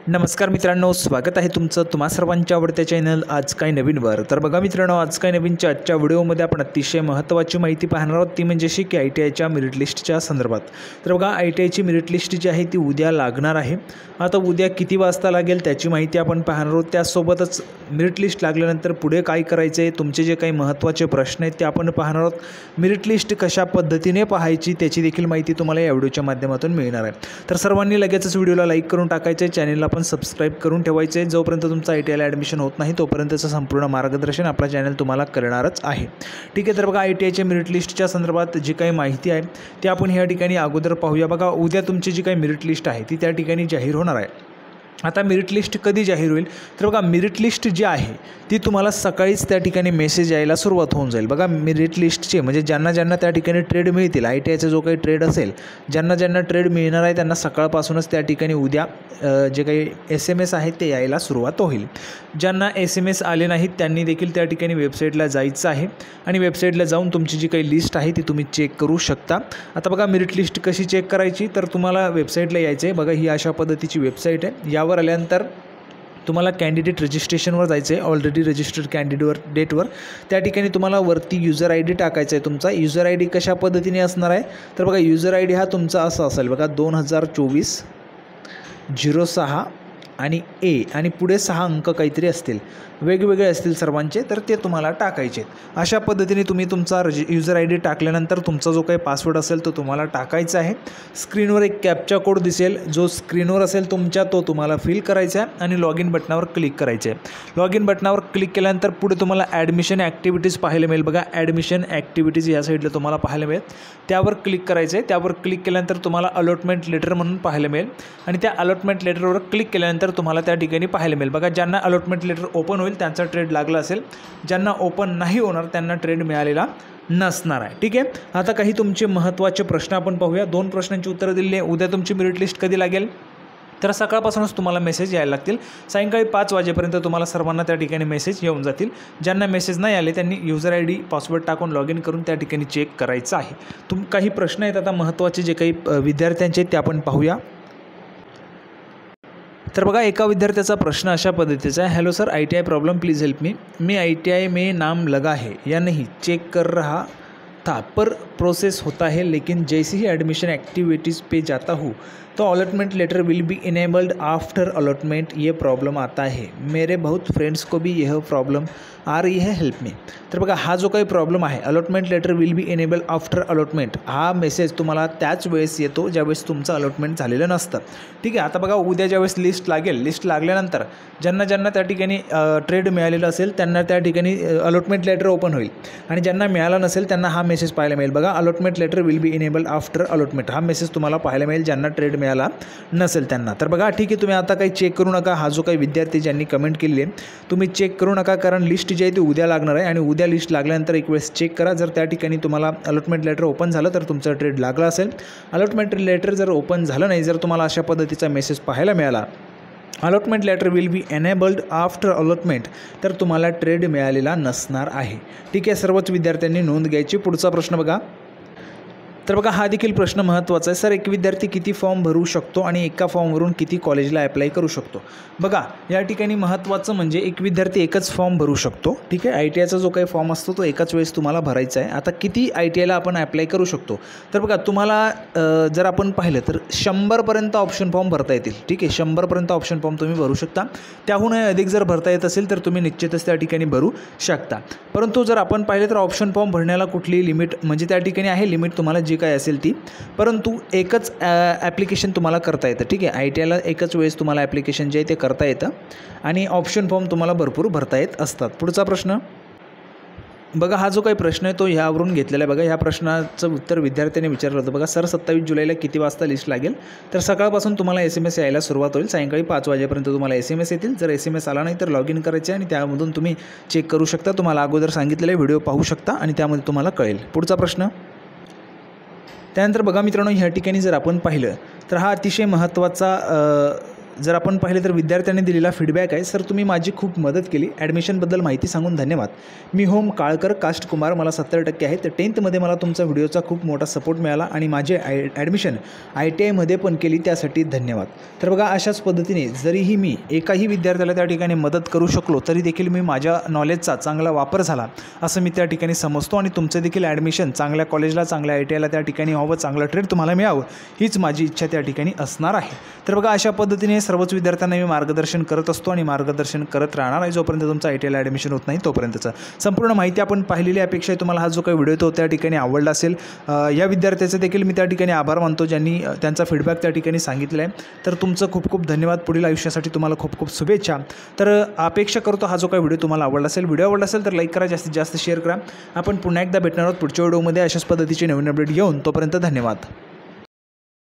नमस्कार मित्रांनो, स्वागत आहे तुमचं तुम्हा सर्वांच्या आवडत्या चॅनल आज काय नवीनवर। तर बघा मित्रांनो, आज काय नवीनच्या आजच्या व्हिडिओमध्ये आपण अतिशय महत्त्वाची माहिती पाहणार आहोत, ती म्हणजे की ITIच्या मेरिट लिस्टच्या संदर्भात। तर बघा ITIची मेरिट लिस्ट जी आहे ती उद्या लागणार आहे। आता उद्या किती वाजता लागेल त्याची माहिती आपण पाहणार आहोत। त्यासोबतच मेरिट लिस्ट लागल्यानंतर पुढे काय करायचे आहे, तुमचे जे काही महत्त्वाचे प्रश्न आहेत ते आपण पाहणार आहोत। मेरिट लिस्ट कशा पद्धतीने पाहायची त्याची देखील माहिती तुम्हाला या व्हिडिओच्या माध्यमातून मिळणार आहे। तर सर्वांनी लगेचच व्हिडिओला लाईक करून टाकायचे, चॅनलला पण सबस्क्राइब करून ठेवायचे। जोपर्यंत तुमचा ITIला ॲडमिशन होत नाही तोपर्यंतचं संपूर्ण मार्गदर्शन आपला चॅनल तुम्हाला करणारच आहे। ठीक आहे, तर बघा ITIच्या मेरिट लिस्टच्या संदर्भात जी काही माहिती आहे ती आपण या ठिकाणी अगोदर पाहूया। बघा उद्या तुमची जी काही मेरिट लिस्ट आहे ती त्या ठिकाणी जाहीर होणार आहे। आता मेरिट लिस्ट कधी जाहीर होईल, तर बघा मेरिट लिस्ट जी आहे ती तुम्हाला सकाळीच त्या ठिकाणी मेसेज यायला सुरुवात होऊन जाईल। बघा मेरिट लिस्टचे म्हणजे ज्यांना त्या ठिकाणी ट्रेड मिळतील, ITIचा जो काही ट्रेड असेल, ज्यांना ट्रेड मिळणार आहे त्यांना सकाळपासूनच त्या ठिकाणी उद्या जे काही SMS आहेत ते यायला सुरुवात होईल। ज्यांना SMS आले नाहीत त्यांनी देखील त्या ठिकाणी वेबसाईटला जायचं आहे आणि वेबसाईटला जाऊन तुमची जी काही लिस्ट आहे ती तुम्ही चेक करू शकता। आता बघा मेरिट लिस्ट कशी चेक करायची, तर तुम्हाला वेबसाईटला यायचं आहे। बघा ही अशा पद्धतीची वेबसाईट आहे। यावर आल्यानंतर तुम्हाला कॅन्डिडेट रजिस्ट्रेशनवर जायचं आहे, ऑलरेडी रजिस्टर्ड कॅन्डिडेटवर। त्या ठिकाणी तुम्हाला वरती यूजर ID टाकायचा आहे। तुमचा यूजर ID कशा पद्धतीने असणार आहे, तर बघा यूजर ID हा तुमचा असा असेल बघा 2024-06 आणि A आणि पुढे 6 अंक काहीतरी असतील, वेगवेगळे असतील सर्वांचे, तर ते तुम्हाला टाकायचे। अशा पद्धतीने तुम्ही तुमचा यूजर ID टाकल्यानंतर तुमचा जो काही पासवर्ड असेल तो तुम्हाला टाकायचा आहे। स्क्रीनवर एक कॅप्चा कोड दिसेल, जो स्क्रीनवर असेल तुमच्या तो तुम्हाला फिल करायचा आहे आणि लॉग इन बटनावर क्लिक करायचे आहे। लॉग इन बटनावर क्लिक केल्यानंतर पुढे तुम्हाला ॲडमिशन ॲक्टिव्हिटीज पाहायला मिळेल। बघा ॲडमिशन ॲक्टिव्हिटीज या साईडला तुम्हाला पाहायला मिळेल, त्यावर क्लिक करायचं आहे। त्यावर क्लिक केल्यानंतर तुम्हाला अलॉटमेंट लेटर म्हणून पाहायला मिळेल आणि त्या अलॉटमेंट लेटरवर क्लिक केल्यानंतर तुम्हाला त्या ठिकाणी पाहायला मिळेल। बघा ज्यांना अलॉटमेंट लेटर ओपन होईल त्यांचा ट्रेड लागला असेल, ज्यांना ओपन नाही होणार त्यांना ट्रेड मिळालेला नसणार आहे। ठीक आहे, आता काही तुमचे महत्त्वाचे प्रश्न आपण पाहूया। 2 प्रश्नांची उत्तरं दिली आहे। उद्या तुमची मेरिट लिस्ट कधी लागेल, तर सकाळपासूनच तुम्हाला मेसेज यायला लागतील। सायंकाळी 5 वाजेपर्यंत तुम्हाला सर्वांना त्या ठिकाणी मेसेज येऊन जातील। ज्यांना मेसेज नाही आले त्यांनी यूजर ID पासवर्ड टाकून लॉग इन करून त्या ठिकाणी चेक करायचं आहे। काही प्रश्न आहेत आता महत्त्वाचे जे काही विद्यार्थ्यांचे ते आपण पाहूया। तर बघा एका विद्यार्थ्याचा प्रश्न अशा पद्धतीचा आहे, hello sir ITI problem please help me ITI में नाम लगा है या नहीं चेक कर रहा था पर प्रोसेस होता है, लेकिन जैसे ही एडमिशन एक्टिविटीज़ पे जाता हूँ तो allotment letter will be enabled after allotment. ये प्रॉब्लम आता है, मेरे बहुत फ्रेंड्स को भी यह प्रॉब्लम आ रही है, हेल्प मी। तर बघा हा जो काही प्रॉब्लेम आहे, allotment letter will be enable after allotment, हा मेसेज तुम्हाला त्याच वेळेस येतो ज्यावेळेस तुमचं अलॉटमेंट झालेलं नसतं। ठीक आहे, आता बघा उद्या ज्यावेळेस लिस्ट लागेल, लिस्ट लागल्यानंतर ज्यांना त्या ठिकाणी ट्रेड मिळालेलं असेल त्यांना त्या ठिकाणी अलॉटमेंट लेटर ओपन होईल आणि ज्यांना मिळालं नसेल त्यांना हा मेसेज पाहायला मिळेल। बघा allotment letter will be enable after allotment, हा मेसेज तुम्हाला पाहायला मिळेल ज्यांना ट्रेड मिळाला नसेल त्यांना। तर बघा ठीक आहे, तुम्ही आता काही चेक करू नका। हा जो काही विद्यार्थी ज्यांनी कमेंट केली आहे तुम्ही चेक करू नका, कारण लिस्ट जी आहे ती उद्या लागणार आहे आणि उद्या लिस्ट लागल्यानंतर एक वेळेस चेक करा। जर त्या ठिकाणी तुम्हाला अलॉटमेंट लेटर ओपन झालं तर तुमचा ट्रेड लागला असेल। अलॉटमेंट लेटर जर ओपन झालं नाही, जर तुम्हाला अशा पद्धतीचा मेसेज पाहायला मिळाला allotment letter will be enabled after allotment, तर तुम्हाला ट्रेड मिळालेला नसणार आहे। ठीक आहे, सर्वच विद्यार्थ्यांनी नोंद घ्यायची। पुढचा प्रश्न बघा, तर बघा हा देखील प्रश्न महत्त्वाचा आहे। सर एक विद्यार्थी किती फॉर्म भरू शकतो आणि एका फॉर्मवरून किती कॉलेजला अप्लाय करू शकतो। बघा या ठिकाणी महत्त्वाचं म्हणजे एक विद्यार्थी एकच फॉर्म भरू शकतो। ठीक आहे, ITIचा जो काही फॉर्म असतो तो एकाच वेळेस तुम्हाला भरायचा आहे। आता किती ITIला आपण अप्लाय करू शकतो, तर बघा तुम्हाला जर आपण पाहिलं तर 100पर्यंत ऑप्शन फॉर्म भरता येतील। ठीक आहे, 100पर्यंत ऑप्शन फॉर्म तुम्ही भरू शकता। त्याहून अधिक जर भरता येत असेल तर तुम्ही निश्चितच त्या ठिकाणी भरू शकता। परंतु जर आपण पाहिलं तर ऑप्शन फॉर्म भरण्याला कुठलीही लिमिट म्हणजे त्या ठिकाणी आहे लिमिट तुम्हाला जी काय असेल ती, परंतु एकच ॲप्लिकेशन तुम्हाला करता येतं। ठीक आहे, ITIला एकच वेळेस तुम्हाला ॲप्लिकेशन जे आहे ते करता येतं आणि ऑप्शन फॉर्म तुम्हाला भरपूर भरता येत असतात। पुढचा प्रश्न बघा, हा जो काही प्रश्न आहे तो ह्यावरून घेतलेला आहे। बघा ह्या प्रश्नाचं उत्तर विद्यार्थ्याने विचारलं होतं। बघा सर 27 जुलैला किती वाजता लिस्ट लागेल, तर सकाळपासून तुम्हाला SMS यायला सुरुवात होईल। सायंकाळी 5 वाजेपर्यंत तुम्हाला SMS येतील। जर SMS आला नाही तर लॉग इन करायचे आणि त्यामधून तुम्ही चेक करू शकता। तुम्हाला अगोदर सांगितलेले व्हिडिओ पाहू शकता आणि त्यामध्ये तुम्हाला कळेल। पुढचा प्रश्न त्यानंतर बघा मित्रांनो, ह्या ठिकाणी जर आपण पाहिलं तर हा अतिशय महत्त्वाचा जर आपण पाहिले तर विद्यार्थ्यांनी दिलेला फीडबॅक आहे, सर तुम्ही माझी खूप मदत केली, ॲडमिशनबद्दल माहिती सांगून धन्यवाद. मी होम काळकर, कास्ट कुमार, मला 70% आहे. तर 10th मला तुमचा व्हिडिओचा खूप मोठा सपोर्ट मिळाला आणि माझे ॲडमिशन ITIमध्ये पण केली, त्यासाठी धन्यवाद. तर बघा, अशाच पद्धतीने जरीही मी एकाही विद्यार्थ्याला त्या ठिकाणी मदत करू शकलो तरी देखील मी माझ्या नॉलेजचा चांगला वापर झाला असं मी त्या ठिकाणी समजतो. आणि तुमचं देखील ॲडमिशन चांगल्या कॉलेजला, चांगल्या ITIला त्या ठिकाणी व्हावं, चांगलं ट्रेड तुम्हाला मिळावं, हीच माझी इच्छा त्या ठिकाणी असणार आहे. तर बघा, अशा पद्धतीने सर्वच विद्यार्थ्यांना मी मार्गदर्शन करत असतो आणि मार्गदर्शन करत राहणार आहे जोपर्यंत तुमचं ITIला ॲडमिशन होत नाही तोपर्यंतचं. संपूर्ण माहिती आपण पाहिलेली अपेक्षा आहे. तुम्हाला हा जो काही व्हिडिओ तो त्या ठिकाणी आवडला असेल. या विद्यार्थ्याचे देखील मी त्या ठिकाणी आभार मानतो ज्यांनी त्यांचा फीडबॅक त्या ठिकाणी सांगितला आहे. तर तुमचं खूप खूप धन्यवाद. पुढील आयुष्यासाठी तुम्हाला खूप खूप शुभेच्छा. तर अपेक्षा करतो हा जो काही व्हिडिओ तुम्हाला आवडला असेल. व्हिडिओ आवडला असेल तर लाईक करा, जास्तीत जास्त शेअर करा. आपण पुन्हा एकदा भेटणार आहोत पुढच्या व्हिडिओमध्ये अशाच पद्धतीचे नवीन अपडेट घेऊन. तोपर्यंत धन्यवाद.